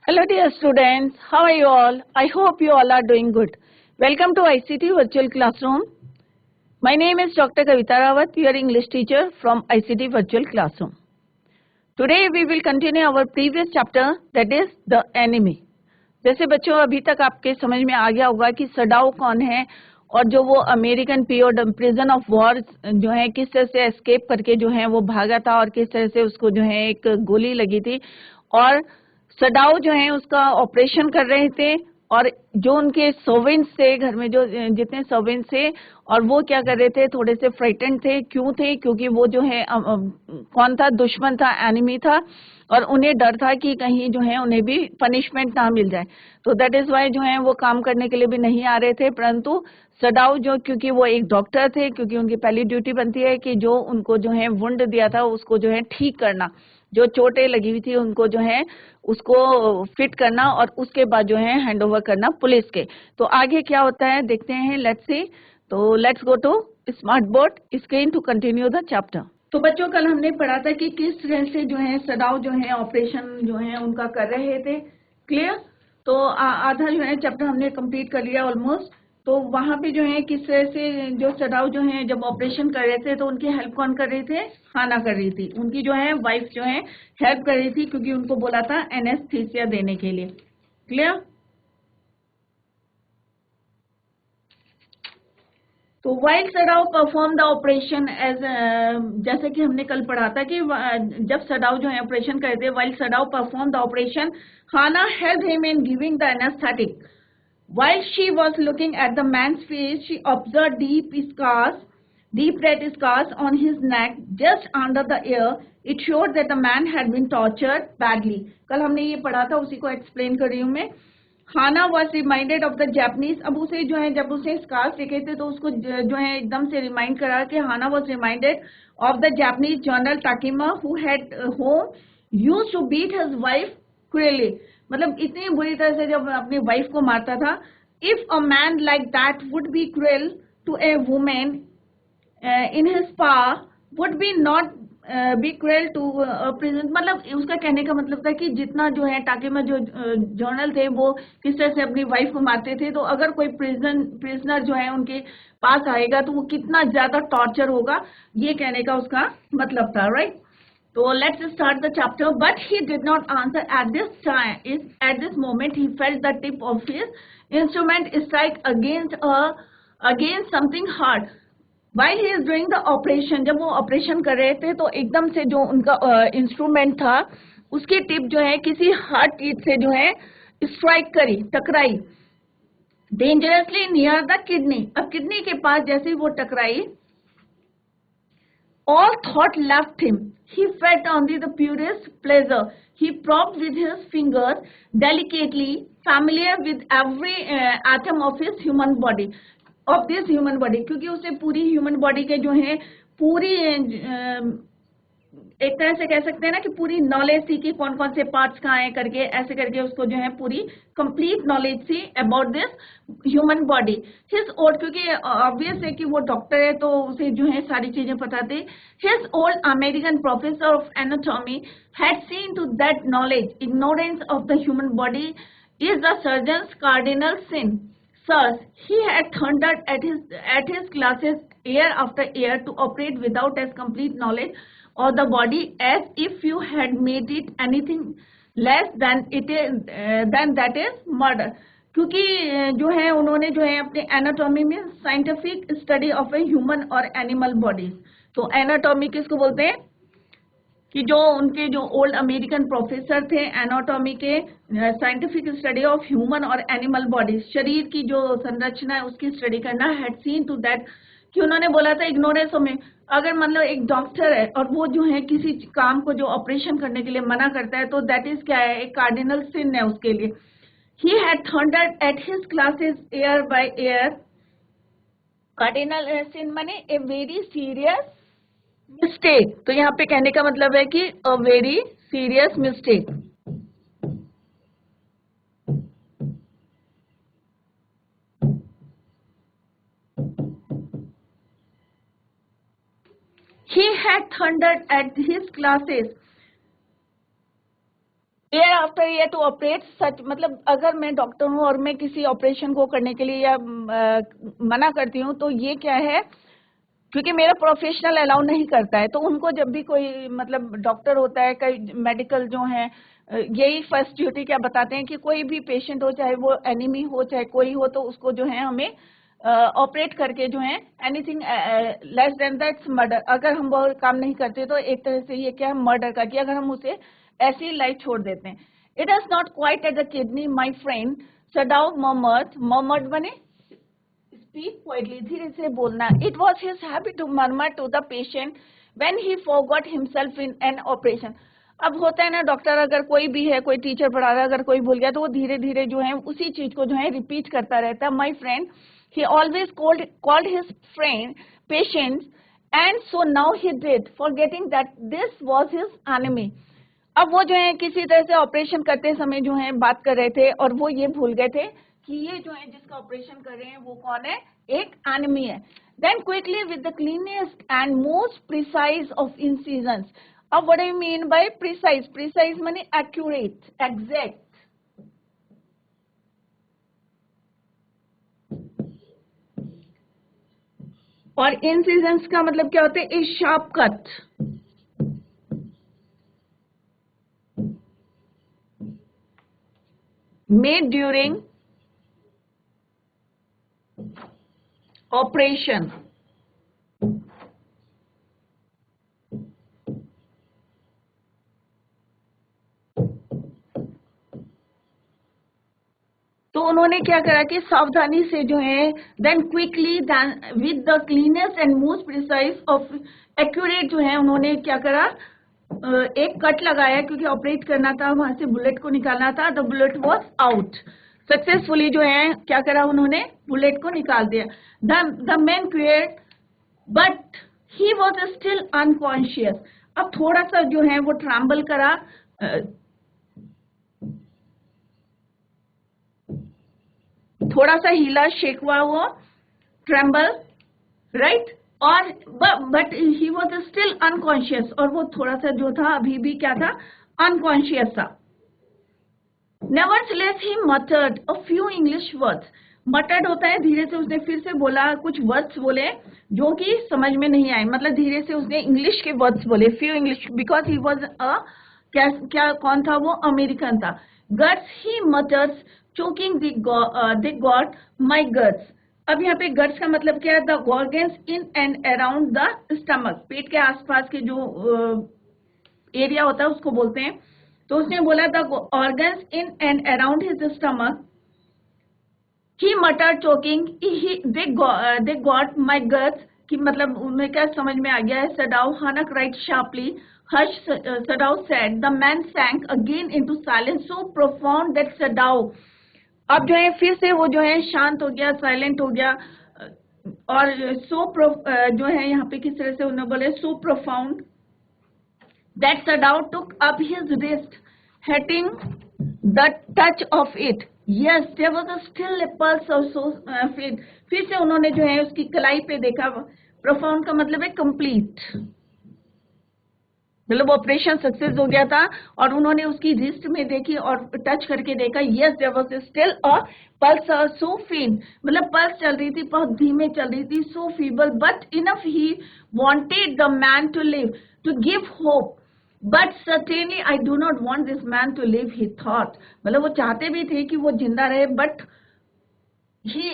Hello dear students, how are you all? I hope you all are doing good. Welcome to ICT Virtual Classroom. My name is Dr. Kavita Rawat, your English teacher from ICT Virtual Classroom. Today we will continue our previous chapter, that is the enemy. जैसे बच्चों अभी तक आपके समझ में आ गया होगा कि सडाओ कौन है और जो वो अमेरिकन प्रिजन ऑफ वॉर जो है किस तरह से एस्केप करके जो है वो भागा था और किस तरह से उसको जो है एक गोली लगी थी और सडाओ जो है उसका ऑपरेशन कर रहे थे और जो उनके सर्वेंट्स थे घर में जो जितने सर्वेंट्स थे और वो क्या कर रहे थे, थोड़े से फ्राइटेंड थे। क्यों थे? क्योंकि वो जो है कौन था, दुश्मन था, एनिमी था और उन्हें डर था कि कहीं जो है उन्हें भी पनिशमेंट ना मिल जाए। तो दैट इज वाई जो है वो काम करने के लिए भी नहीं आ रहे थे। परंतु सडाऊ जो, क्योंकि वो एक डॉक्टर थे, क्योंकि उनकी पहली ड्यूटी बनती है कि जो उनको जो है वुंड दिया था उसको जो है ठीक करना, जो चोटें लगी हुई थी उनको जो है उसको फिट करना और उसके बाद जो है हैंड ओवर करना पुलिस के। तो आगे क्या होता है देखते हैं, लेट्स सी। तो let's go to smart board screen to continue the chapter. तो बच्चों कल हमने पढ़ा था कि किस तरह से जो है सडाऊ जो है ऑपरेशन जो है उनका कर रहे थे। क्लियर? तो आधा जो है चैप्टर हमने कंप्लीट कर लिया ऑलमोस्ट। तो वहां पे जो है किस तरह से जो सडाऊ जो है जब ऑपरेशन कर रहे थे तो उनकी हेल्प कौन कर रही थे? हाना कर रही थी। उनकी जो है वाइफ जो है हेल्प कर रही थी क्योंकि उनको बोला था एनेस्थीसिया देने के लिए। क्लियर? तो while Sadao perform the operation as, जैसे कि हमने कल पढ़ा था कि जब सडाउ जो है ऑपरेशन करते, while Sadao perform the operation, Hana help him in giving the anaesthetic. While she was looking at the man's face, she observed deep red scars on his neck just under the ear. It showed that the man had been tortured badly. कल हमने ये पढ़ा था, उसी को explain कर रही हूँ मैं। Hana was reminded of the Japanese. अब उसे जो है जब उसे स्कार्स दिखे थे तो उसको जो है एकदम से रिमाइंड करा कि Hana was reminded of the Japanese general Takima who had home used to beat his wife cruelly. मतलब इतनी बुरी तरह से जब अपनी वाइफ को मारता था। If a man like that would be cruel to a women in his power would be not be cruel to prison. मतलब उसका कहने का मतलब था कि जितना जो है टाकिमा जो जर्नल थे वो किस तरह से अपनी वाइफ को मारते थे, तो अगर कोई प्रिजनर जो है उनके पास आएगा तो वो कितना ज्यादा टॉर्चर होगा, ये कहने का उसका मतलब था। Right? So let's start the chapter. But he did not answer at this time. At this moment, he felt the tip of his instrument strike against something hard. While he is doing the operation, जब वो operation कर रहे थे तो एकदम से जो उनका इंस्ट्रूमेंट था उसकी टिप जो है किसी हार्ड चीज से जो है स्ट्राइक करी, टकराई, डेंजरसली नियर द किडनी। अब किडनी के पास जैसे ही वो टकराई, all thought left him. He felt only the purest pleasure. He probed with his fingers delicately, familiar with every atom of his human body, of this human body, क्योंकि उसे पूरी human body के जो है पूरी एक तरह से कह सकते हैं ना कि पूरी नॉलेज थी कि कौन कौन से पार्ट्स कहाँ हैं करके, ऐसे करके उसको जो है पूरी कंप्लीट नॉलेज थी about this human body. His old, क्योंकि ऑब्वियस है कि वो डॉक्टर है तो उसे जो है सारी चीजें पता थी। His old American professor of anatomy had seen to that knowledge ignorance of the human body is the surgeon's cardinal sin. Thus, he had thundered at his classes year after year to operate without as complete knowledge of the body as if you had made it anything less than it is than that is murder. क्योंकि जो है उन्होंने जो है अपने anatomy में scientific study of a human और animal bodies. तो एनाटॉमी किसको बोलते हैं कि जो उनके जो ओल्ड अमेरिकन प्रोफेसर थे एनाटॉमी के, साइंटिफिक स्टडी ऑफ ह्यूमन और एनिमल बॉडीज, शरीर की जो संरचना है उसकी स्टडी करना, हैड सीन टू दैट, कि उन्होंने बोला था इग्नोरेंस में। अगर मतलब एक डॉक्टर है और वो जो है किसी काम को जो ऑपरेशन करने के लिए मना करता है तो दैट इज क्या है, एक कार्डिनल सिन है उसके लिए। He had thundered at his classes year by year. Cardinal sin माने ए वेरी सीरियस मिस्टेक। तो यहाँ पे कहने का मतलब है कि a very serious mistake. He had thundered at his classes year after year to operate such, मतलब अगर मैं डॉक्टर हूँ और मैं किसी ऑपरेशन को करने के लिए या मना करती हूँ तो ये क्या है, क्योंकि मेरा प्रोफेशनल अलाउ नहीं करता है, तो उनको जब भी कोई मतलब डॉक्टर होता है, कई मेडिकल जो है यही फर्स्ट ड्यूटी क्या बताते हैं कि कोई भी पेशेंट हो, चाहे वो एनीमी हो चाहे कोई हो, तो उसको जो है हमें ऑपरेट करके जो है anything less than that's murder, अगर हम वो काम नहीं करते तो एक तरह से ये क्या है मर्डर का, कि अगर हम उसे ऐसी लाइफ छोड़ देते हैं. It is not quite at the kidney my friend Sadao मोहम्मद, मोहम्मद बने speak quietly, धीरे से बोलना. It was his habit to murmur to the patient when he forgot himself in an operation. अब होता है ना डॉक्टर, अगर कोई भी है, कोई टीचर पढ़ा रहा है, अगर कोई भूल गया तो वो धीरे धीरे जो है उसी चीज को जो है रिपीट करता रहता है. My friend he always called his friend patients, and so now he did, forgetting that this was his enemy. अब वो जो है किसी तरह से ऑपरेशन करते समय जो है बात कर रहे थे और वो ये भूल गए थे कि ये जो है जिसका ऑपरेशन कर रहे हैं वो कौन है, एक एनिमी है. Then quickly with the cleanest and most precise of incisions. अब what do you mean by precise? Precise माने एक्यूरेट, एग्जैक्ट. और इंसिजन्स का मतलब क्या होता है? A sharp cut. Made during operation. तो उन्होंने क्या करा कि सावधानी से जो है then quickly with the cleanest and most precise of accurate जो है उन्होंने क्या करा, एक कट लगाया क्योंकि ऑपरेट करना था, वहां से बुलेट को निकालना था. The bullet was out. Successfully जो है क्या करा उन्होंने, बुलेट को निकाल दिया. The man create but he was still unconscious. अब थोड़ा सा जो है वो ट्रैम्बल करा, थोड़ा सा हिला, शेक हुआ वो, ट्रैम्बल, राइट. और but he was still unconscious, और वो थोड़ा सा जो था अभी भी क्या था, अनकॉन्शियस था. Nevertheless he muttered a few English words. Muttered होता है धीरे से उसने फिर से बोला, कुछ वर्ड्स बोले जो कि समझ में नहीं आए, मतलब धीरे से उसने इंग्लिश के वर्ड्स बोले, few English, because he was a क्या कौन था वो, अमेरिकन था. Guts he mutters choking they got my guts. अब यहाँ पे गट्स का मतलब क्या है, the organs in and around the stomach, पेट के आसपास के जो एरिया होता है उसको बोलते हैं. तो उसने बोला the organs in and around his stomach. He mutter choking, they got my guts, कि मतलब उन्हें क्या समझ में आ गया है. सडाउ हानक right sharply, hush Sadao said. The man sank again into silence so profound that Sadao. अब जो है फिर से वो जो है शांत हो गया, साइलेंट हो गया. और जो है यहाँ पे किस तरह से उन्होंने बोले, सो profound that सडाउ took up his wrist, hitting the touch of it. Yes, there was a still a pulse of so फिर से उन्होंने जो है उसकी कलाई पे देखा. प्रोफाउंड का मतलब है कंप्लीट, मतलब ऑपरेशन सक्सेस हो गया था और उन्होंने उसकी रिस्ट में देखी और टच करके देखा. Yes, there was still a pulse, so faint, मतलब पल्स चल रही थी, बहुत धीमे चल रही थी. So feeble but enough he wanted the man to live, to give hope. But certainly I do not want this man to live, he thought. मतलब वो चाहते भी थे कि वो जिंदा रहे, but he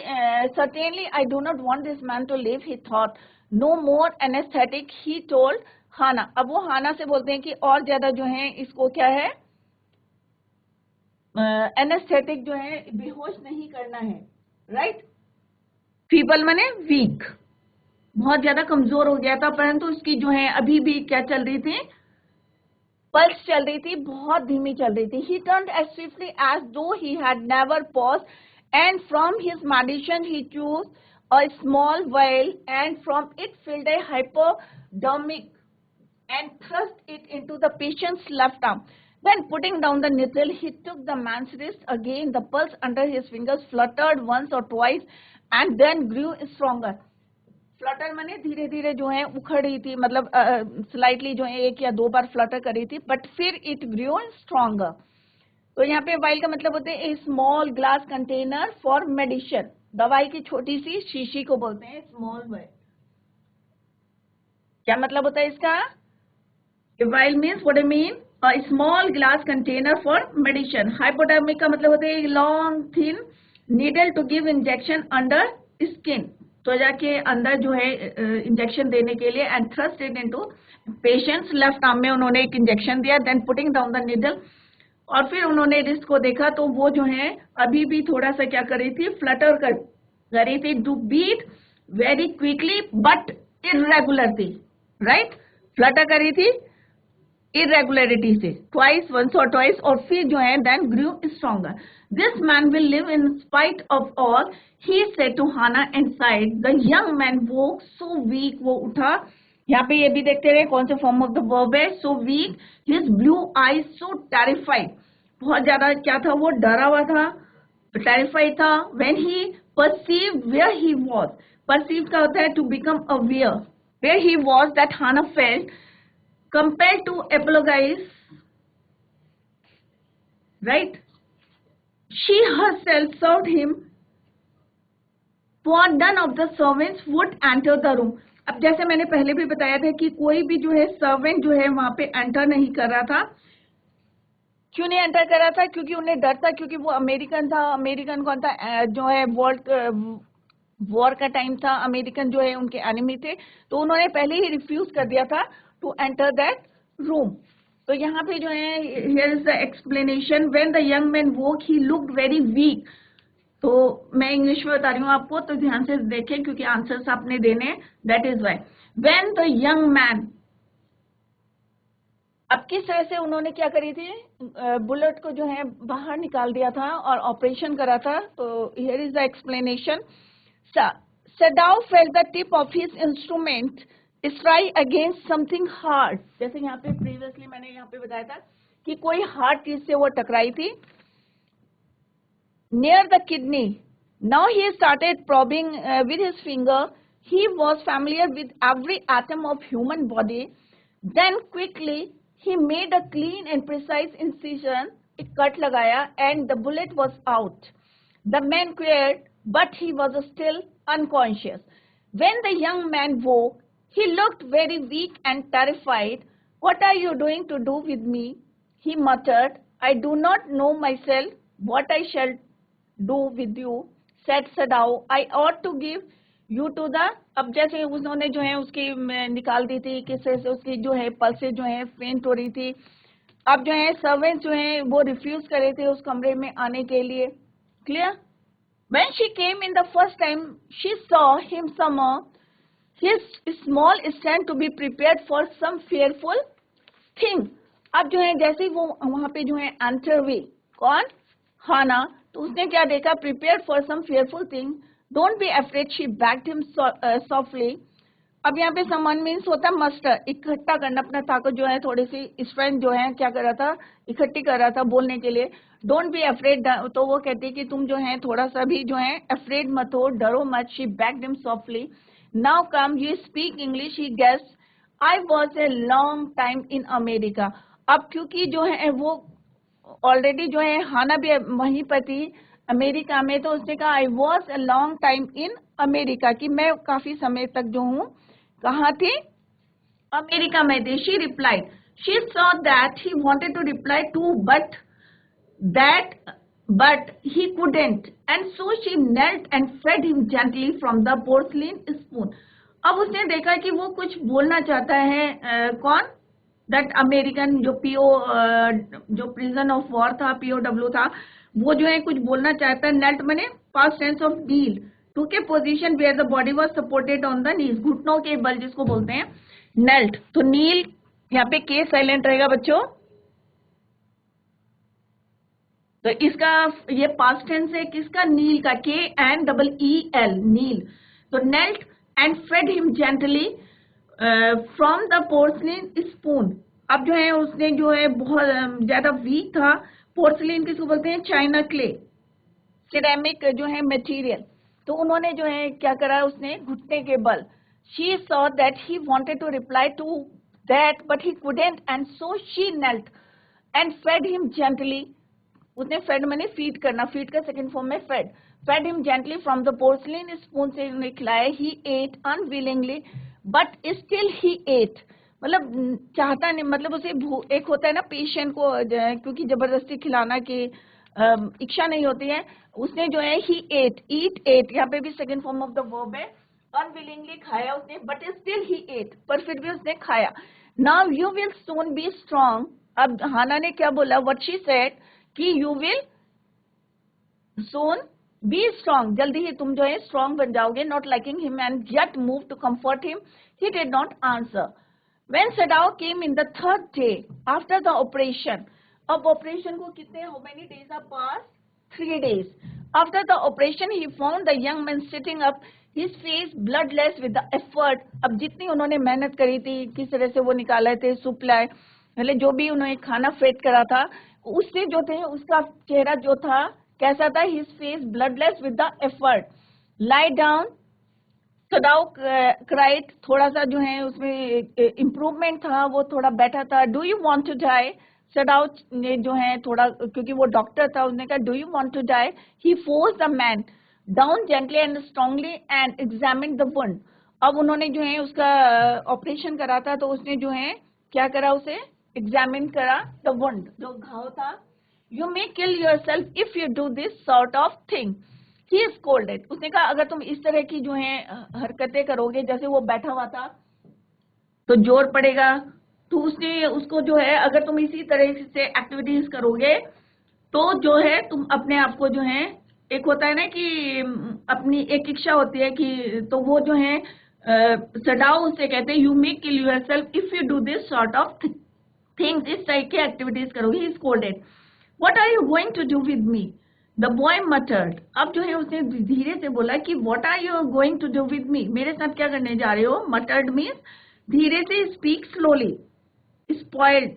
certainly I do not want this man to live, he thought. No more anesthetic, he told हाना. अब वो हाना से बोलते हैं कि और ज्यादा जो है इसको क्या है, एनेस्थेटिक जो है बेहोश नहीं करना है, राइट. फीबल माने वीक, बहुत ज्यादा कमजोर हो गया था, परंतु उसकी जो है अभी भी क्या चल रही थी, पल्स चल रही थी, बहुत धीमी चल रही थी. He turned as swiftly as though he had never paused, and from his medicine he chose a small vial, and from it filled a hypodermic and thrust it into the patient's left arm. Then putting down the needle, he took the man's wrist again. The pulse under his fingers fluttered once or twice and then grew stronger. Flutter माने धीरे धीरे जो है उखड़ रही थी, मतलब slightly जो है एक या दो बार फ्लटर कर रही थी, बट फिर इट ग्रू स्ट्रॉन्गर. तो यहाँ पे वाइल का मतलब होते हैं a small glass container for medicine, दवाई की छोटी सी शीशी को बोलते हैं स्मॉल वाइल। क्या मतलब होता है इसका? Vial means what I mean, a small glass container for medicine. Hypodermic का मतलब होता है long thin needle to give injection under skin, त्वचा के अंदर जो है इंजेक्शन देने के लिए, and thrust it into patient's left arm में उन्होंने एक इंजेक्शन दिया, then putting down the needle, और फिर उन्होंने रिस्ट को देखा तो वो जो है अभी भी थोड़ा सा क्या कर रही थी, फ्लटर कर रही थी, to beat very quickly but irregular थी, राइट, फ्लटर कर रही थी इरेगुलरिटी से, ट्वाइस, वंस और ट्वाइस, और फिर जो है then grew stronger. This man will live in spite of all, he said to Hana inside. The young man woke so weak, वो उठा। यहाँ पे ये भी देखते रहे कौन से फॉर्म ऑफ द वर्ब है, so weak, his blue eyes so terrified, बहुत ज्यादा क्या था, वो डरा हुआ था, टेरिफाइड था। When he perceive where he was, perceive का होता है to become aware, where he was, that Hana felt compelled to apologize, right? She herself served him, for none of the servants would enter the room. अब जैसे मैंने पहले भी बताया था कि कोई भी जो है सर्वेंट जो है वहां पे एंटर नहीं कर रहा था। क्यों नहीं एंटर कर रहा था? क्योंकि उन्हें डर था, क्योंकि वो अमेरिकन था। अमेरिकन कौन था? जो है वॉर का टाइम था, अमेरिकन जो है उनके एनिमी थे, तो उन्होंने पहले ही रिफ्यूज कर दिया था टू एंटर दैट रूम। तो यहाँ पे जो है here is the explanation, when the young man woke he looked very week. तो मैं इंग्लिश में बता रही हूँ आपको, तो ध्यान से देखें क्योंकि आंसर्स आपने देने, that is why. When the young man, अब किस तरह से उन्होंने क्या करी थी, बुलेट को जो है बाहर निकाल दिया था और ऑपरेशन करा था। तो here is the explanation, Sadao felt the tip of his instrument strike against something hard, जैसे यहाँ पे प्रीवियसली मैंने यहाँ पे बताया था कि कोई हार्ड चीज से वो टकराई थी, near the kidney. Now he started probing with his finger. He was familiar with every atom of human body. Then quickly he made a clean and precise incision, एक कट लगाया, and the bullet was out. The man quailed, but he was still unconscious. When the young man woke, he looked very weak and terrified. What are you doing to do with me? He muttered. I do not know myself what I shall do with you, said Sadao. I ought to give you to the, अब जैसे उन्होंने जो है उसकी निकाल दी थी, किससे से उसकी जो है पल्सेस जो है फेंट हो रही थी। अब जो है सर्वेंट्स जो है वो रिफ्यूज कर रहे थे उस कमरे में आने के लिए, clear. When she came in the first time, she saw him summon his small stand to be prepared for some fearful thing. अब जो है जैसे ही वो वहां पे जो है एंटर हुई, कौन? हाना, तो उसने क्या देखा? Prepare for some fearful thing. Don't be afraid, she begged him softly. अब यहाँ पे समन मीन्स होता है मस्टर, इकट्ठा करना अपना ताकत जो है, थोड़ी सी स्ट्रेंथ जो है क्या कर रहा था, इकट्ठी कर रहा था बोलने के लिए। डोंट बी अफ्रेड, तो वो कहती है कि तुम जो है थोड़ा सा भी जो है अफ्रेड मत हो, डरो मत। She begged him softly. Now come, you speak English, he guessed. I was a long time in America. अब क्योंकि जो है वो ऑलरेडी जो है हाना भी वहीं पर थी अमेरिका में, तो उसने कहा I was a long time in America, कि मैं काफी समय तक जो हूँ कहाँ थी? अमेरिका में थी। She replied, she saw that he wanted to reply to but he couldn't, and so she knelt and fed him gently from the porcelain spoon. अब उसने देखा कि वो कुछ बोलना चाहता है, कौन? दैट अमेरिकन जो जो प्रिजन ऑफ वॉर था, POW था, वो जो है कुछ बोलना चाहता है। नेल्ट मने past tense of deal, took a position where the body was supported on the knees, घुटनों के बल जिसको बोलते हैं नेल्ट। तो नील यहाँ पे के साइलेंट रहेगा बच्चों, तो इसका ये पास्ट टेंस है किसका? नील का, KNEEL, नील। तो knelt and fed him gently from the porcelain spoon. अब जो है उसने जो है बहुत ज्यादा वीक था। पोर्सलिन किसको बोलते हैं? चाइना क्ले, सिरेमिक जो है मटेरियल। तो उन्होंने जो है क्या करा, उसने घुटने के बल। She saw that he wanted to reply to that but he couldn't, and so she knelt and fed him gently. उसने फेड मैंने फीड करना, फीड का सेकंड फॉर्म में fed, fed him gently from the porcelain spoon से उन्हें खिलाया, he ate unwillingly but still he ate, मतलब चाहता नहीं, मतलब उसे एक होता है ना पेशेंट को क्योंकि जबरदस्ती खिलाना की इच्छा नहीं होती है, उसने जो है ही एट, ईट एट, यहाँ पे भी second form of the verb है, अनविलिंगली खाया उसने बट स्टिल ही एट, पर फिर भी उसने खाया। Now you will soon be strong, अब हाना ने क्या बोला, व्हाट शी सेड कि you will soon be strong, जल्दी ही तुम जो है स्ट्रांग बन जाओगे, not liking him and yet move to comfort him, he did not answer. When Sadao came in the third day after the operation, अब operation को कितने, how many days are passed? 3 days. After the operation, he found the young man sitting up, his face bloodless with the effort. अब जितनी उन्होंने मेहनत करी थी, किस तरह से वो निकाले थे, सूप लाए, मतलब जो भी उन्होंने खाना फेड करा था, उससे जो थे उसका चेहरा जो था कैसा था, his face bloodless with the effort. Lie down. सदाओ क्राइट, थोड़ा सा जो है उसमें इम्प्रूवमेंट था, वो थोड़ा बेटर था। Do you want to die, Sadao ने जो है थोड़ा, क्योंकि वो डॉक्टर था, उसने कहा do you want to die, he force the man down gently and strongly and examine the wound. अब उन्होंने जो है उसका ऑपरेशन करा था, तो उसने जो है क्या करा, उसे एग्जामिन करा द वुंड, जो घाव था। You may kill your self if you do this sort of thing, he scolded, उसने कहा अगर तुम इस तरह की जो है हरकतें करोगे, जैसे वो बैठा हुआ था तो जोर पड़ेगा, तो उसने उसको जो है अगर तुम इसी तरह से एक्टिविटीज करोगे तो जो है तुम अपने आप को जो है, एक होता है ना कि अपनी एक इच्छा होती है कि, तो वो जो है सडाओ उससे कहते हैं you may kill yourself if you do this sort of things, इस टाइप की एक्टिविटीज करोगे। He scolded, what are you going to do with me, the boy muttered, अब जो है उसने धीरे से बोला कि what are you going to do with me, मेरे साथ क्या करने जा रहे हो। मटर्ड मीन्स धीरे से, speak slowly, spoiled,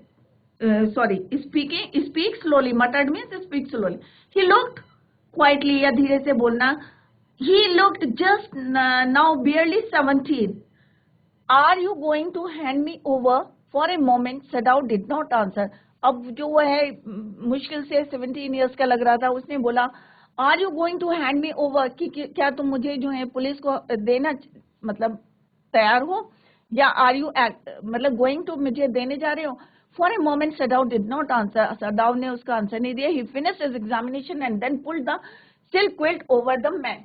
sorry speak slowly, muttered means speak slowly. He looked quietly, या धीरे से बोलना, he looked just now barely 17, are you going to hand me over for a moment, Sadao did not answer. अब जो वो है मुश्किल से 17 ईयर्स का लग रहा था, उसने बोला are you going to hand me over, कि क्या तुम मुझे जो है पुलिस को देना, मतलब तैयार हो, या आर यू मतलब गोइंग टू मुझे देने जा रहे हो। For a moment Sadao did not answer, Sadao ने उसका आंसर नहीं दिया। He finished his examination and then pulled the silk quilt over the man,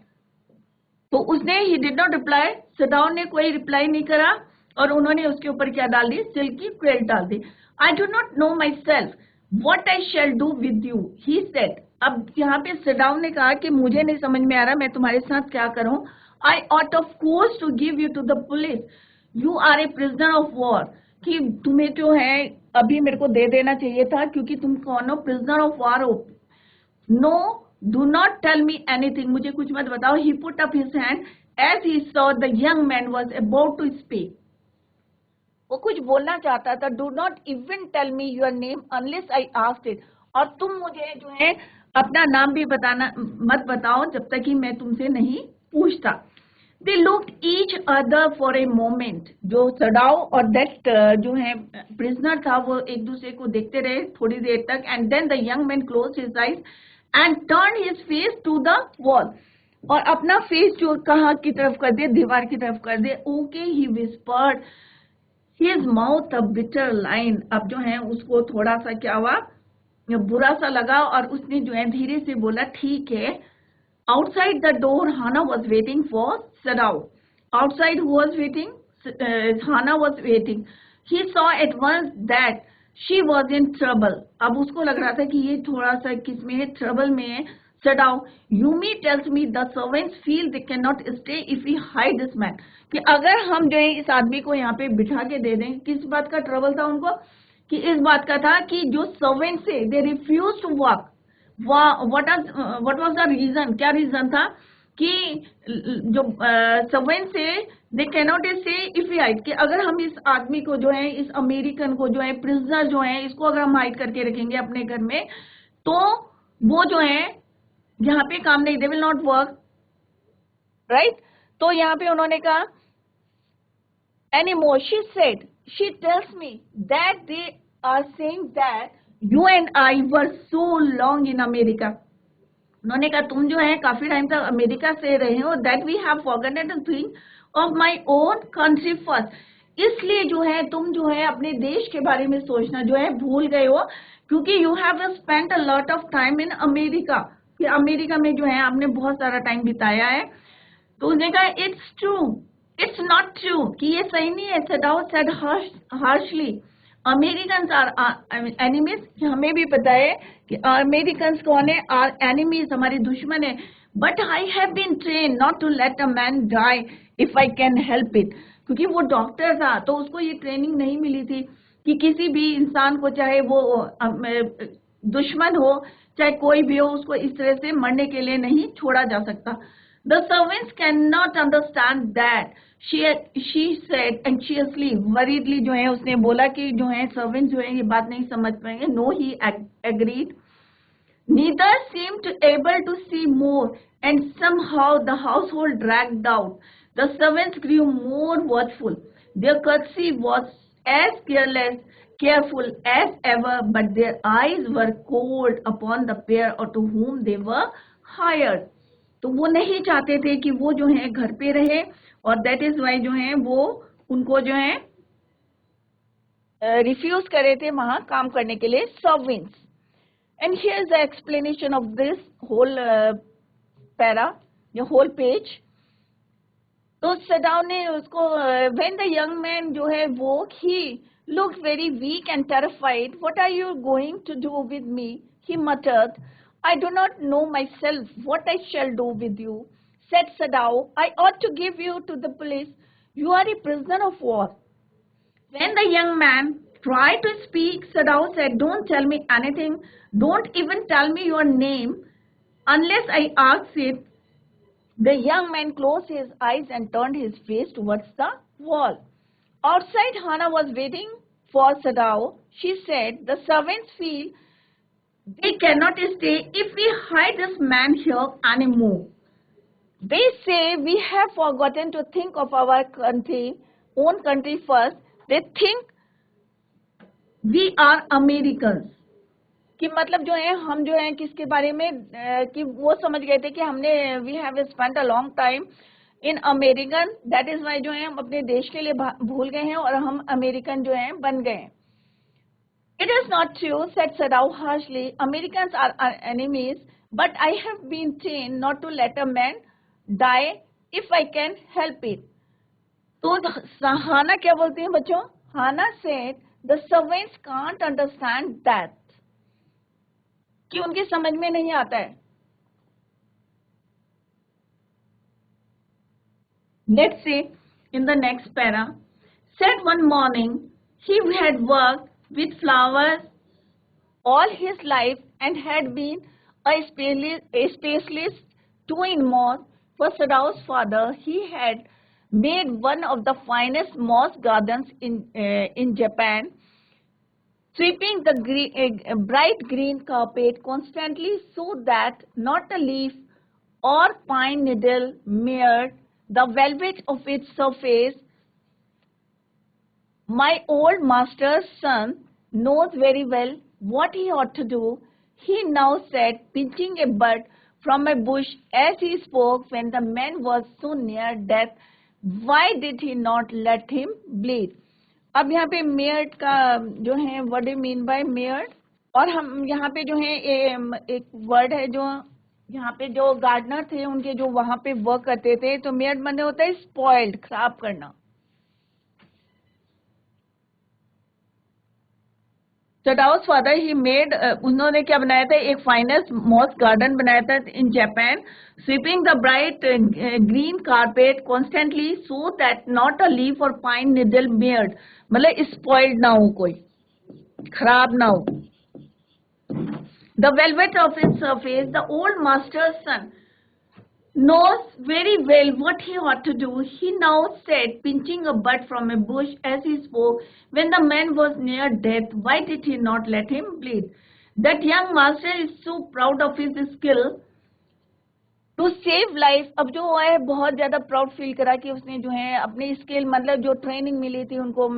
तो उसने he did not reply, Sadao ने कोई रिप्लाई नहीं करा, और उन्होंने उसके ऊपर क्या डाल दी, सिल्क की क्विल्ट डाल दी। I do not know myself what I shall do with you, he said. अब यहाँ पे सडाउन ने कहा कि मुझे नहीं समझ में आ रहा मैं तुम्हारे साथ क्या करूं। I ought of course to give you to the police. You are a prisoner of war. कि तुम्हें जो है अभी मेरे को दे देना चाहिए था, क्योंकि तुम कौन हो, prisoner of war हो। No, do not tell me anything. मुझे कुछ मत बताओ। He put up his hand as he saw the young man was about to speak. वो कुछ बोलना चाहता था। Do not even tell me your name unless I asked it, और तुम मुझे जो है अपना नाम भी बताना मत बताओ जब तक कि मैं तुमसे नहीं पूछता। They looked each other for a moment, जो सडाओ और दैट जो है प्रिजनर था वो एक दूसरे को देखते रहे थोड़ी देर तक, and then the young man close his eyes and turn his face to the wall, और अपना फेस जो कहाँ की तरफ कर दे, दीवार की तरफ कर दे। Okay, he whispered His mouth a bitter line, अब जो है उसको थोड़ा सा क्या हुआ, बुरा सा लगा, और उसने जो है धीरे से बोला ठीक है। Outside the door, Hannah was waiting for Sadao. Outside, who was waiting? Hannah was waiting. He saw at once that she was in trouble. अब उसको लग रहा था कि ये थोड़ा सा किसमें है, ट्रबल में है। Sadao, Yumi tells me the servants feel they cannot stay if we hide this man. कि अगर हम जो है इस आदमी को यहाँ पे बिठा के दे दें, किस बात का ट्रबल था उनको, कि इस बात का था कि जो सर्वेंट से they refuse to work. What was the reason, क्या रीजन था कि जो सर्वेंट से they cannot say if we hide, कि अगर हम इस आदमी को जो है, इस अमेरिकन को जो है, प्रिजनर जो है, इसको अगर हम हाइड करके रखेंगे अपने घर में, तो वो जो है यहाँ पे काम नहीं, they will not work, right. तो यहाँ पे उन्होंने कहा anymore, she said, she tells me that they are saying that you and I were so long in America. उन्होंने कहा तुम जो है काफी टाइम तक अमेरिका से रहे हो, that we have forgotten to think of my own country first. इसलिए जो है तुम जो है अपने देश के बारे में सोचना जो है भूल गए हो, क्योंकि you have spent a lot of time in America, कि अमेरिका में जो है आपने बहुत सारा टाइम बिताया है। तो उसने कहा it's true, it's not true, कि ये सही नहीं है। Sadao said harshly, American are enemies, हमें भी पता है कि अमेरिकन कौन है, आर एनिमीज, हमारे दुश्मन है। But I have been train not to let a man die if I can help it, क्योंकि वो डॉक्टर था तो उसको ये ट्रेनिंग नहीं मिली थी कि किसी भी इंसान को, चाहे वो दुश्मन हो चाहे कोई भी हो, उसको इस तरह से मरने के लिए नहीं छोड़ा जा सकता। The servants cannot understand that. She said anxiously, worriedly जो है उसने बोला कि जो है सर्वेंट जो है ये बात नहीं समझ पाएंगे। No, he agreed. Neither seemed able to see more, and somehow the household dragged out. The servants grew more watchful. Their courtesy was as careful as ever, but their eyes were cold upon the pair or to whom they were hired. तो वो नहीं चाहते थे कि वो जो है घर पे रहे, और दैट इज वाई जो है वो उनको जो है रिफ्यूज करे थे वहां काम करने के लिए, servants. And here is the explanation of this whole para, या होल पेज। तो सदाव ने उसको, व्हेन द यंग मैन जो है वो he looked very weak and terrified, what are you going to do with me, he muttered, I do not know myself what I shall do with you, said Sadao. I ought to give you to the police. You are a prisoner of war. When the young man tried to speak, Sadao said, don't tell me anything. Don't even tell me your name unless I ask it. The young man closed his eyes and turned his face towards the wall. Outside, Hannah was waiting for Sadao. She said, the servants feel they cannot stay if we hide this man here anymore. They say we have forgotten to think of our own country first. They think we are Americans. कि मतलब जो है हम जो है किसके बारे में कि वो समझ गए थे कि हमने we have spent a long time in American, that is why जो है हम अपने देश के लिए भूल गए हैं और हम अमेरिकन जो है बन गए हैं। It is not true, said Sadao harshly. Americans are our enemies, but I have been trained not to let a man die if I can help it. तो हाना क्या बोलती हैं बच्चों? हाना said the servants can't understand that, कि उनकी समझ में नहीं आता है। Let's see in the next para. Said one morning he had worked with flowers all his life and had been a specialist too in moss. For Sadao's father, he had made one of the finest moss gardens in Japan, sweeping the bright green carpet constantly so that not a leaf or pine needle marred the velvet of its surface. My old master's son knows very well what he ought to do, he now said, pinching a bud from a bush as he spoke. When the man was so near death, why did he not let him bleed? अब यहाँ पे मेयर्ड का जो है what do mean by मेयर्ड, और हम यहाँ पे जो है एक वर्ड है जो यहाँ पे जो गार्डनर थे उनके जो वहां पे वर्क करते थे, तो मेयर्ड माने होता है स्पॉइल्ड, खराब करना। सदाओ's father he made उन्होंने क्या बनाया था, एक फाइनेस्ट मॉस गार्डन बनाया था in Japan, sweeping the bright green carpet constantly so that not a leaf और पाइन निडल मेयर्ड, मतलब स्पॉइल्ड ना हो, कोई खराब ना हो। The velvet of its surface, the old master's son knows very well what he ought to do, he now said, pinching a bud from a bush as he spoke. When the man was near death, why did he not let him bleed? That young master is so proud of his skill to save life. अब जो है बहुत ज्यादा proud feel करा कि उसने जो है अपनी स्किल, मतलब जो ट्रेनिंग मिली थी उनको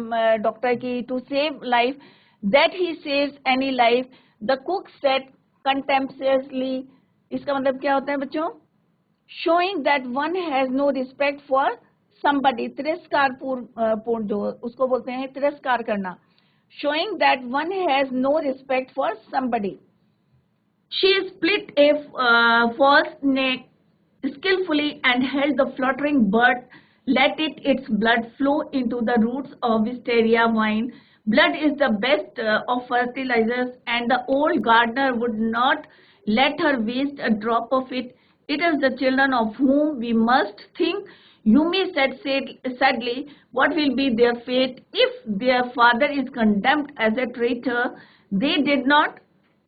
डॉक्टर की, to save life, that he saves any life, the cook said contemptuously. इसका मतलब क्या होता है बच्चों? Showing that one has no respect for somebody. तिरस्कार पूर्ण जो उसको बोलते हैं तिरस्कार करना. Showing that one has no respect for somebody. She split a false neck skillfully and held the fluttering bird, let its blood flow into the roots of wisteria vine. Blood is the best of fertilizers, and the old gardener would not let her waste a drop of it. It is the children of whom we must think. Yumi said sadly, what will be their fate if their father is condemned as a traitor? They did not.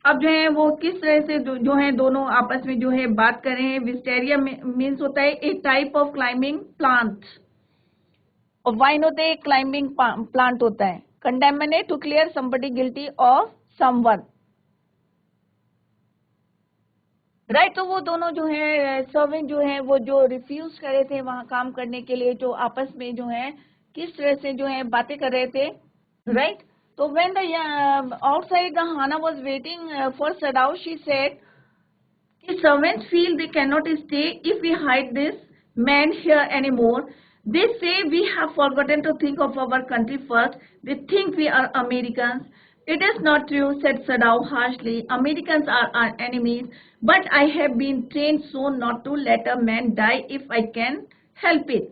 अब जो है वो किस तरह से जो है दोनों आपस में जो है बात कर रहे हैं. विस्टेरिया मीन्स होता है a type of climbing plant, और वाइन होते हैं क्लाइंबिंग प्लांट होता है. Condemned to clear somebody guilty of someone, right. तो वो दोनों जो है सर्वेंट जो है वो जो रिफ्यूज कर रहे थे वहां काम करने के लिए, जो आपस में जो है किस तरह से जो है बातें कर रहे थे, right. So when the outside the Hannah was waiting for Sadao, she said, "The servants feel they cannot stay if we hide this man here anymore. They say we have forgotten to think of our country first. They think we are Americans." "It is not true," said Sadao harshly. "Americans are our enemies, but I have been trained so not to let a man die if I can help it."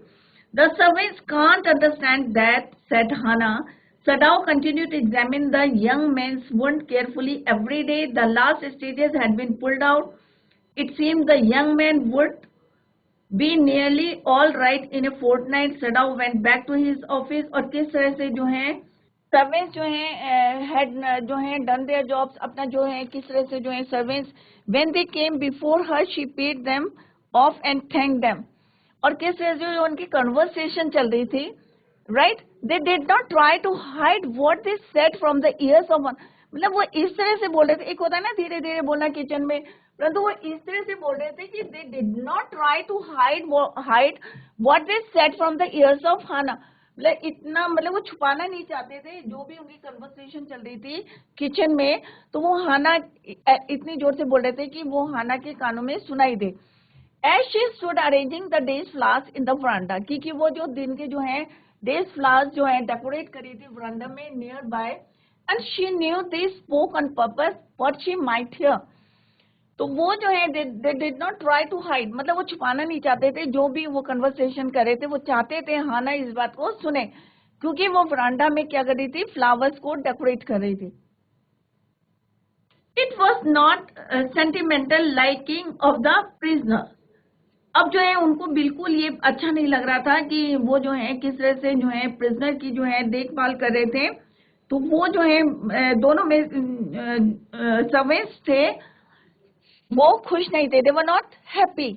"The servants can't understand that," said Hannah. Sadao continued to examine the young man's wound carefully. Every day the last stitches had been pulled out. It seemed the young man would be nearly all right in a fortnight. Sadao went back to his office. और किस तरह से जो है servants जो है had जो है done their jobs, अपना जो है किस तरह से जो है servants when they came before her she paid them off and thanked them. और किस तरह से जो उनकी कन्वर्सेशन चल रही थी, right? They did not try to hide what they said from the ears of one. मतलब वो इस तरह से बोल रहे थे, एक होता है ना धीरे धीरे बोलना किचन में, परंतु वो इस तरह से बोल रहे थे कि they did not try to hide what they said from the ears of Hannah. मतलब इतना मतलब वो छुपाना नहीं चाहते थे जो भी उनकी कन्वर्सेशन चल रही थी किचन में, तो वो हाना इतनी जोर से बोल रहे थे कि वो हाना के कानों में सुनाई दे. As she stood arranging the day's flowers in the veranda, क्योंकि वो जो दिन के जो है डेज फ्लावर्स जो है डेकोरेट करी थी वरांडा में nearby, and she knew they spoke on purpose what she might hear. तो वो जो है they did not try to hide, मतलब वो छुपाना नहीं चाहते थे जो भी वो कन्वर्सेशन कर रहे थे, वो चाहते थे हाना इस बात को सुने, क्योंकि वो वरांडा में क्या कर रही थी, फ्लावर्स को डेकोरेट कर रही थी. It was not sentimental liking of the prisoner. अब जो है उनको बिल्कुल ये अच्छा नहीं लग रहा था कि वो जो है किस तरह से जो है प्रिजनर की जो है देखभाल कर रहे थे. तो वो जो है दोनों में सर्वेंट्स थे वो खुश नहीं थे. They were not happy.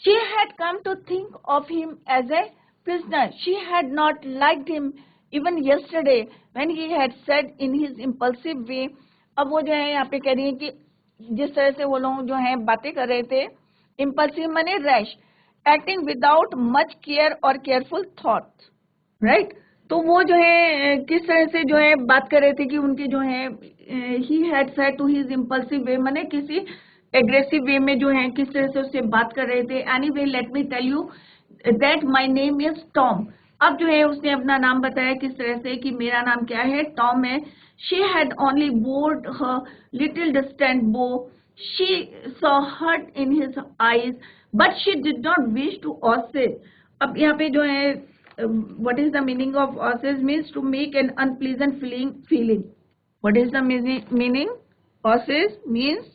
She had come to think of him as a prisoner. She had not liked him even yesterday when he had said in his impulsive way. अब वो जो है यहाँ पे कह रही है कि जिस तरह से वो लोग जो है बातें कर रहे थे, impulsive माने rash, acting without much care or careful thought, right? तो वो जो है किस तरह से जो है बात कर रहे थे कि उनके जो है he had said to his impulsive way माने किसी aggressive way में जो है किस तरह से उससे बात कर रहे थे. Anyway, let me tell you that my name is Tom. अब जो है उसने अपना नाम बताया किस तरह से कि मेरा नाम क्या है, टॉम है. She had only bored her little distant bow. She saw hurt in his eyes, but she did not wish to oscillate. अब यहाँ पे जो है what is the meaning of oscillate means to make an unpleasant feeling. What is the meaning? Oscillate means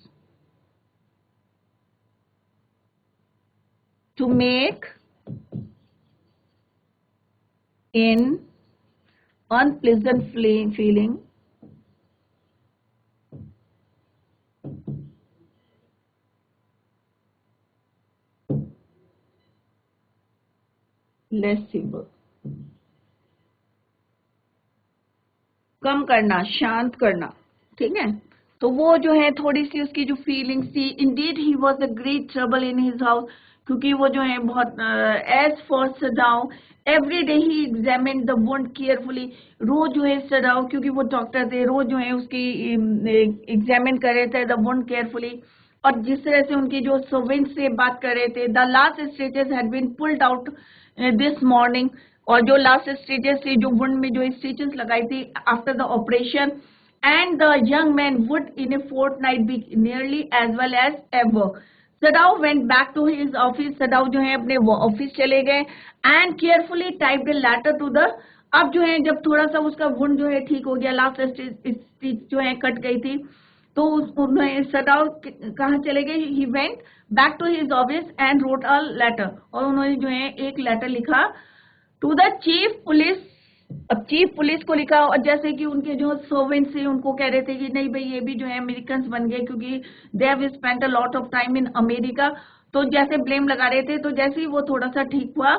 to make an unpleasant feeling लेसिबल, कम करना, शांत करना, ठीक है. तो वो जो है थोड़ी सी उसकी जो फीलिंग्स थी. Indeed he was a great trouble in his house. क्योंकि वो जो है बहुत as for Sadao every day he examine the wound carefully, रोज जो है सदाव, क्योंकि वो डॉक्टर थे, रोज जो है उसकी एग्जामिन कर रहे थे द वुंड केयरफुली। और जिस तरह से उनकी जो सर्वेंट से बात कर रहे थे, the last stitches had been pulled out this morning, और जो लास्ट स्टिचेस थी, जो वुंड में जो स्टिचेस लगाई थी after the operation, and the young man would in a fortnight be nearly as well as ever. Sadao went back to his office, Sadao जो है अपने ऑफिस चले गए, and carefully typed a letter to the, अब जो है जब थोड़ा सा उसका वुंड जो है ठीक हो गया, लास्ट स्टिच जो है कट गई थी, तो उन्होंने सदाव कहाँ चले गए, he went back to his office and wrote a letter, और उन्होंने जो है एक लेटर लिखा टू द चीफ पुलिस। अब चीफ पुलिस को लिखा, और जैसे कि उनके जो सर्वेंट्स थे उनको कह रहे थे कि नहीं भाई ये भी जो है अमेरिकन बन गए, क्योंकि they have spent a lot of time in America, तो जैसे ब्लेम लगा रहे थे। तो जैसे ही वो थोड़ा सा ठीक हुआ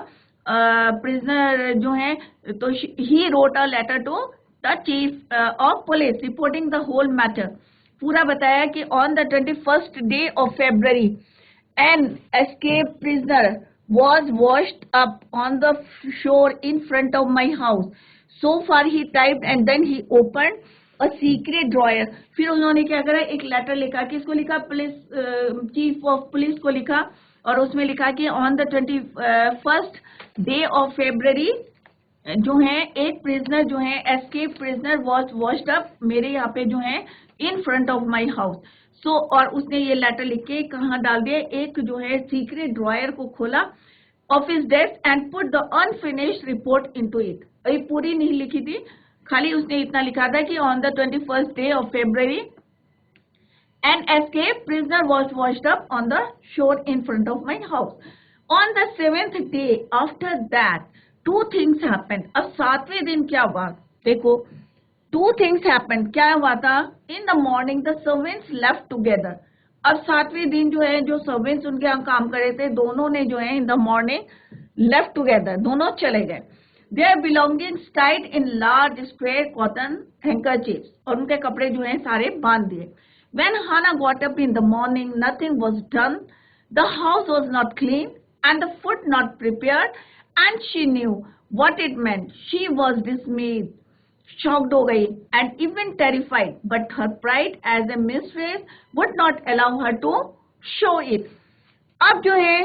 प्रिजनर जो है, तो he wrote a letter to the chief of police reporting the whole matter, पूरा बताया कि on the 21st day of February an escaped prisoner was washed up on the shore in front of my house. So far he typed and then he opened a secret drawer. फिर उन्होंने क्या करा, एक letter लिखा, किसको लिखा, police chief of police को लिखा, और उसमें लिखा कि on the 21st day of February जो है एक प्रिजनर जो है escape prisoner was washed up मेरे यहाँ पे जो है in front of my house. So और उसने ये लेटर लिख के कहाँ डाल दिया, एक जो है सीक्रेट ड्रॉयर को खोला of his desk and put the unfinished report into it. ये पूरी नहीं लिखी थी, खाली उसने इतना लिखा था कि on the 21st day of February an escaped prisoner was washed up on the shore in front of my house. On the 7th day after that, two things happened. अब 7वें दिन क्या हुआ, देखो, two things happened. क्या हुआ था, in the morning the servants left together. अब 7वें दिन जो है, जो सर्वेंट्स उनके यहाँ काम कर रहे थे, दोनों ने जो है in the morning left together, दोनों चले गए. Their belongings tied in large square cotton handkerchiefs, और उनके कपड़े जो हैं सारे बांध दिए. When Hannah got up in the morning, nothing was done. The house was not clean and the food not prepared, and she knew what it meant. She was dismayed, shocked हो गई, and even terrified. But her pride as a mistress would not allow her to show it. अब जो है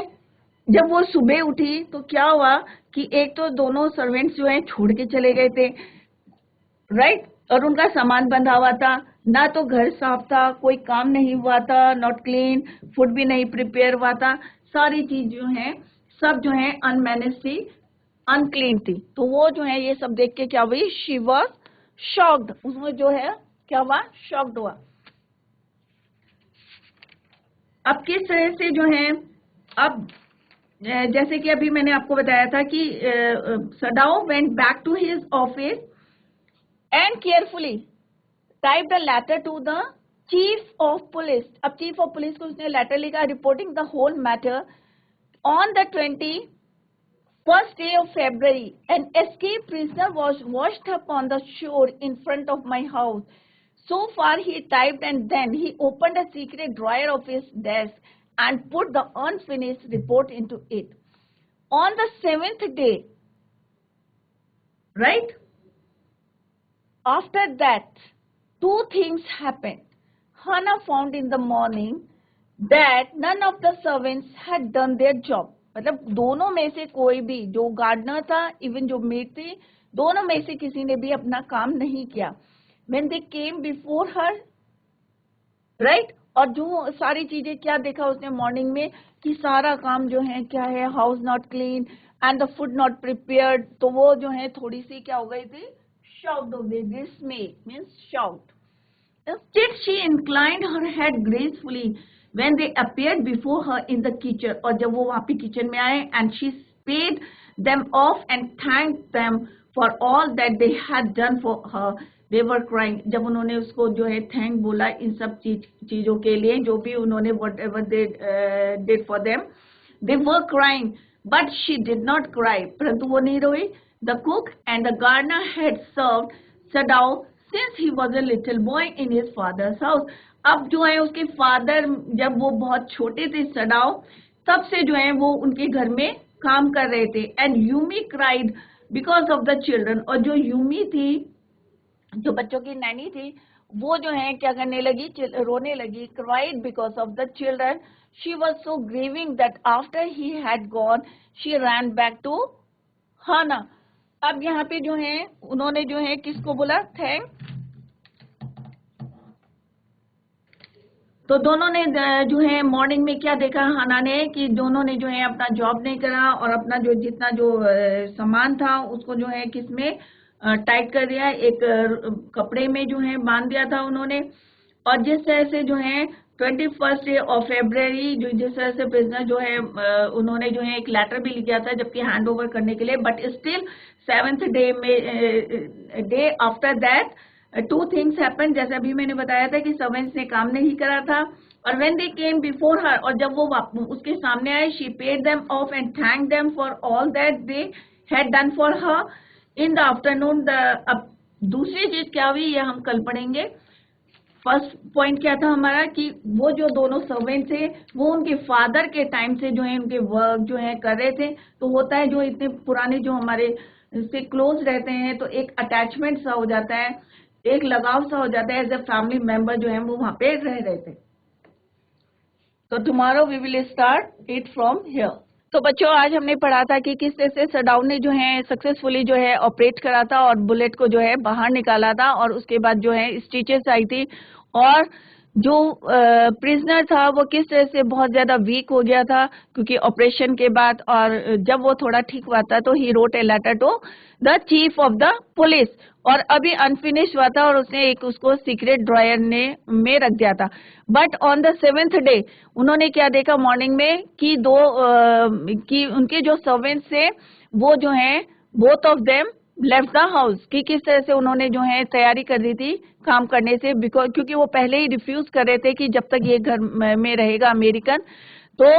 जब वो सुबह उठी तो क्या हुआ कि एक तो दोनों सर्वेंट्स जो हैं छोड़ के चले गए थे, राइट, और उनका सामान बंधा हुआ था, ना तो घर साफ था, कोई काम नहीं हुआ था, नॉट क्लीन, फूड भी नहीं प्रिपेयर हुआ था, सारी चीज जो है सब जो है अनमैनेज थी, अनक्लीन थी। तो वो जो है ये सब देख के क्या हुई, शी वाज शॉक्ड, उसमें जो है क्या हुआ, शॉक्ड हुआ। अब किस तरह से जो है, अब जैसे कि अभी मैंने आपको बताया था कि Sadao went back to his office and carefully type the letter to the chief of police. अब चीफ ऑफ पुलिस को उसने लेटर लिखा reporting the whole matter. On the 21st day of February, an escaped prisoner was washed up on the shore in front of my house. So far he typed, and then he opened a secret drawer of his desk and put the unfinished report into it. On the 7th day, right? After that, two things happened. Hannah found in the morning that none of the servants had done their job. मतलब दोनों में से कोई भी, जो gardener था, even जो made थी, दोनों में से किसी ने भी अपना काम नहीं किया. When they came before her, right? और जो सारी चीजें क्या देखा उसने मॉर्निंग में कि सारा काम जो है क्या है, house not clean and the food not prepared, तो वो जो है थोड़ी सी क्या हो गई थी, शॉक्ड हो गई. Dismay means shocked. Instead she inclined her head gracefully when they appeared before her in the kitchen. और जब वो वहाँ पे किचन में आए, and she paid them off and thanked them for all that they had done for her. They were crying. जब उन्होंने उसको जो है थैंक बोला इन सब चीजों के लिए जो भी उन्होंने whatever they did for them, they were crying, but she did not cry. परंतु वो नहीं रोई. The cook and the gardener had served Sadao since he was a little boy in his father's house. अब जो है उसके father जब वो बहुत छोटे थे सदाव, सबसे जो है वो उनके घर में काम कर रहे थे। And Yumi cried because of the children, और जो यूमी थी, जो बच्चों की नैनी थी, वो जो है क्या करने लगी, रोने लगी। Cried because of the children, she was so grieving that after he had gone she ran back to Hana. अब यहाँ पे जो है उन्होंने जो है किसको बोला, थैंक। तो दोनों ने जो है मॉर्निंग में क्या देखा हाना ने, कि दोनों ने जो है अपना जॉब नहीं करा और अपना जो जितना जो सामान था उसको जो है किसमें टाइट कर दिया, एक कपड़े में जो है बांध दिया था उन्होंने। और जिस तरह से जो है 21 डे ऑफ फेब्रवरी, जो जिस तरह से प्रिजनर जो है उन्होंने जो है एक लेटर भी लिखा था जबकि हैंड ओवर करने के लिए, बट स्टिल 7th डे में day after that 2 things happen. जैसे अभी मैंने बताया था कि सर्वेंट्स ने काम नहीं करा था, और when they came before her, और जब वो उसके सामने आए, she paid them of and thank them for all that they had done for her in the afternoon. अब दूसरी चीज क्या हुई ये हम कल पढ़ेंगे। फर्स्ट पॉइंट क्या था हमारा, कि वो जो दोनों सर्वेंट थे वो उनके फादर के टाइम से जो है उनके वर्क जो है कर रहे थे। तो होता है जो इतने पुराने जो हमारे से क्लोज रहते हैं तो एक अटैचमेंट सा हो जाता है, एक लगाव सा हो जाता है, एज अ फैमिली मेंबर जो है वो वहां पे रह रहे थे। तो tomorrow we will start it from here. तो बच्चों आज हमने पढ़ा था कि किस तरह से सडाउ ने जो है सक्सेसफुली जो है ऑपरेट करा था और बुलेट को जो है बाहर निकाला था, और उसके बाद जो है स्टिचेस आई थी, और जो प्रिजनर था वो किस तरह से बहुत ज्यादा वीक हो गया था क्योंकि ऑपरेशन के बाद। और जब वो थोड़ा ठीक हुआ था तो he wrote a letter to the chief of the police, और अभी अनफिनिश हुआ था और उसने एक उसको सीक्रेट ड्रॉयर में रख दिया था। But on the 7th day उन्होंने क्या देखा मॉर्निंग में, कि कि उनके जो सर्वेंट्स थे वो जो है both of them left the house, कि किस तरह से उन्होंने जो है तैयारी कर दी थी काम करने से, बिकॉज क्योंकि वो पहले ही रिफ्यूज कर रहे थे कि जब तक ये घर में रहेगा अमेरिकन तो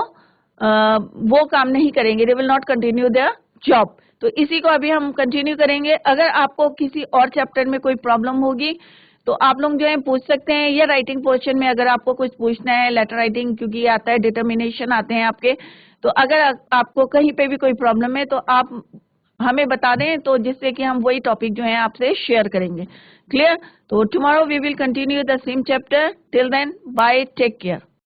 वो काम नहीं करेंगे, they will not continue their job. तो इसी को अभी हम कंटिन्यू करेंगे। अगर आपको किसी और चैप्टर में कोई प्रॉब्लम होगी तो आप लोग जो है पूछ सकते हैं, या राइटिंग पोर्शन में अगर आपको कुछ पूछना है, लेटर राइटिंग क्योंकि ये आता है, डिटर्मिनेशन आते हैं आपके, तो अगर आपको कहीं पे भी कोई प्रॉब्लम है तो आप हमें बता दें, तो जिससे कि हम वही टॉपिक जो है आपसे शेयर करेंगे। क्लियर? तो tomorrow we will continue the same chapter. Till then bye, take care.